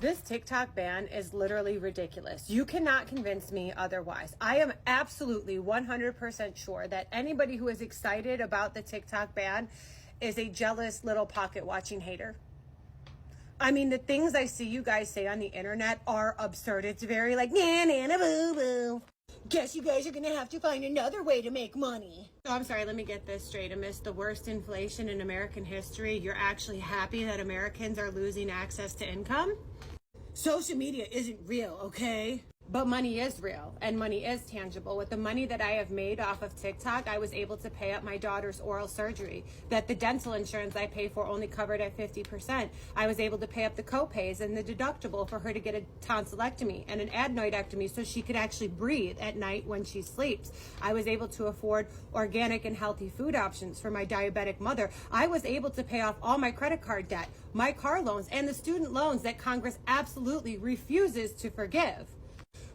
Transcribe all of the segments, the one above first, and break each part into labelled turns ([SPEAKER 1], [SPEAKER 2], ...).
[SPEAKER 1] This TikTok ban is literally ridiculous. You cannot convince me otherwise. I am absolutely 100% sure that anybody who is excited about the TikTok ban is a jealous little pocket watching hater. I mean, the things I see you guys say on the internet are absurd. It's very like, nah, nah, boo, boo. Guess you guys are gonna have to find another way to make money. Oh, I'm sorry, let me get this straight. Amidst the worst inflation in American history, you're actually happy that Americans are losing access to income? Social media isn't real, okay? But money is real and money is tangible. With the money that I have made off of TikTok, I was able to pay up my daughter's oral surgery that the dental insurance I pay for only covered at 50%. I was able to pay up the copays and the deductible for her to get a tonsillectomy and an adenoidectomy so she could actually breathe at night when she sleeps. I was able to afford organic and healthy food options for my diabetic mother. I was able to pay off all my credit card debt, my car loans, and the student loans that Congress absolutely refuses to forgive.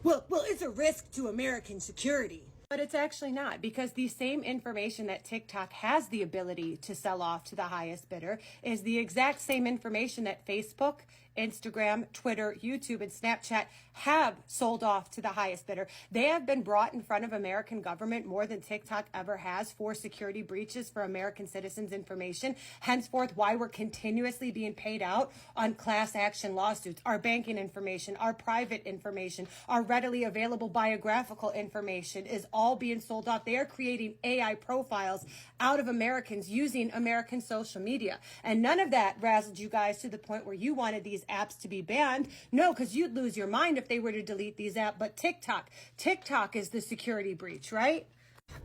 [SPEAKER 1] Well, it's a risk to American security. But it's actually not, because the same information that TikTok has the ability to sell off to the highest bidder is the exact same information that Facebook, Instagram, Twitter, YouTube, and Snapchat have sold off to the highest bidder. They have been brought in front of American government more than TikTok ever has for security breaches for American citizens' information. Henceforth, why we're continuously being paid out on class action lawsuits, our banking information, our private information, our readily available biographical information is all being sold off. They are creating AI profiles out of Americans using American social media. And none of that razzled you guys to the point where you wanted these apps to be banned. No, because you'd lose your mind if they were to delete these apps. But TikTok is the security breach, right?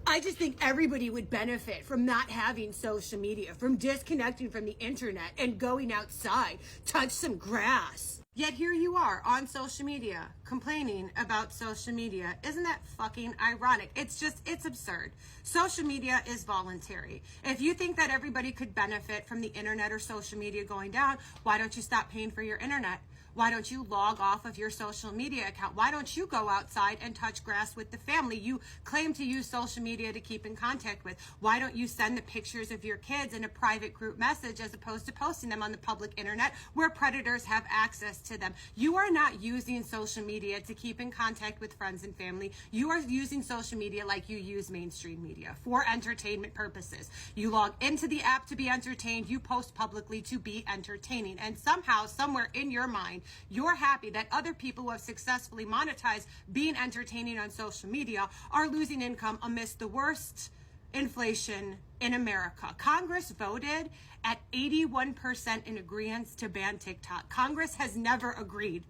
[SPEAKER 1] I just think everybody would benefit from not having social media, from disconnecting from the internet and going outside, touch some grass. Yet here you are on social media complaining about social media. Isn't that fucking ironic? It's absurd. Social media is voluntary. If you think that everybody could benefit from the internet or social media going down, why don't you stop paying for your internet? Why don't you log off of your social media account? Why don't you go outside and touch grass with the family you claim to use social media to keep in contact with? Why don't you send the pictures of your kids in a private group message as opposed to posting them on the public internet where predators have access to them? You are not using social media to keep in contact with friends and family. You are using social media like you use mainstream media for entertainment purposes. You log into the app to be entertained. You post publicly to be entertaining. And somehow, somewhere in your mind, you're happy that other people who have successfully monetized being entertaining on social media are losing income amidst the worst inflation in America. Congress voted at 81% in agreement to ban TikTok. Congress has never agreed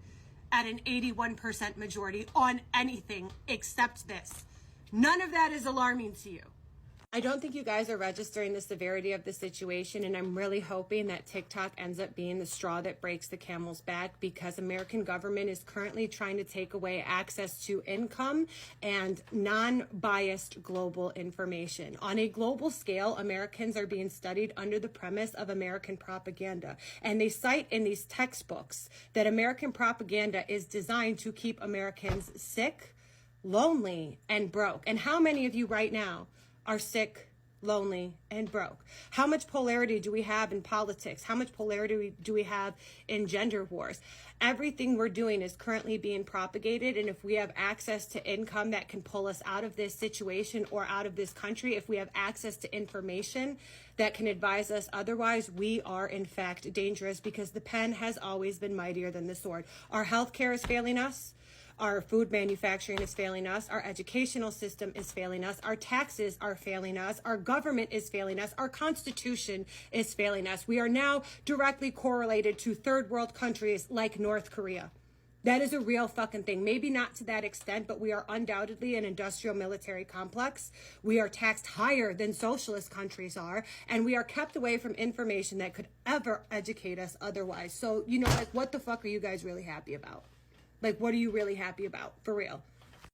[SPEAKER 1] at an 81% majority on anything except this. None of that is alarming to you. I don't think you guys are registering the severity of the situation, and I'm really hoping that TikTok ends up being the straw that breaks the camel's back, because American government is currently trying to take away access to income and non-biased global information. On a global scale, Americans are being studied under the premise of American propaganda, and they cite in these textbooks that American propaganda is designed to keep Americans sick, lonely, and broke. And how many of you right now are sick, lonely, and broke? How much polarity do we have in politics? How much polarity do we have in gender wars? Everything we're doing is currently being propagated, and if we have access to income that can pull us out of this situation or out of this country, if we have access to information that can advise us otherwise, we are in fact dangerous, because the pen has always been mightier than the sword. Our healthcare is failing us. Our food manufacturing is failing us. Our educational system is failing us. Our taxes are failing us. Our government is failing us. Our Constitution is failing us. We are now directly correlated to third world countries like North Korea. That is a real fucking thing. Maybe not to that extent, but we are undoubtedly an industrial military complex. We are taxed higher than socialist countries are, and we are kept away from information that could ever educate us otherwise. So, like, what the fuck are you guys really happy about? Like, what are you really happy about? For real.